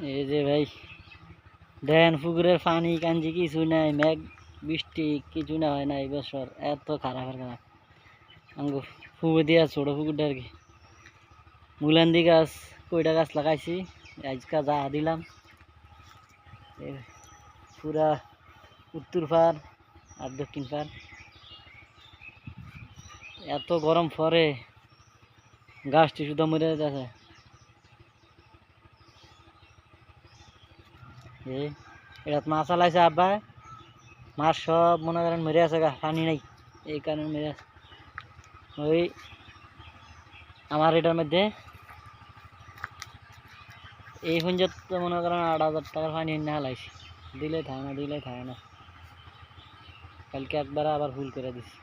এই যে ভাই দেন পুকুরের পানি কাঞ্জি কিছু নাই, মেঘ বৃষ্টি কিছু না হয় না এই বছর, এত খারাপ খারাপ আঙ্গু পুকুর দিয়া ছোট পুকুরটা আর কি। মুলান্দি গাছ কয়টা গাছ লাগাইছি আজকা যা দিলাম, পুরা উত্তর পার আর দক্ষিণ পার এত গরম পরে গাছটি শুধু মরে যাচ্ছে। এটা মাছ চালাইছে আব্বা, মাছ সব মনে করেন মরে আছে গা, পানি নাই এই কারণে মরে আছে। ওই আমার এটার মধ্যে এই পর্যন্ত মনে করেন 8,000 টাকার পানি না হালাইছি, দিলে থাকে না দিলে থাকে না। কালকে একবার আবার ফুল করে দিছি।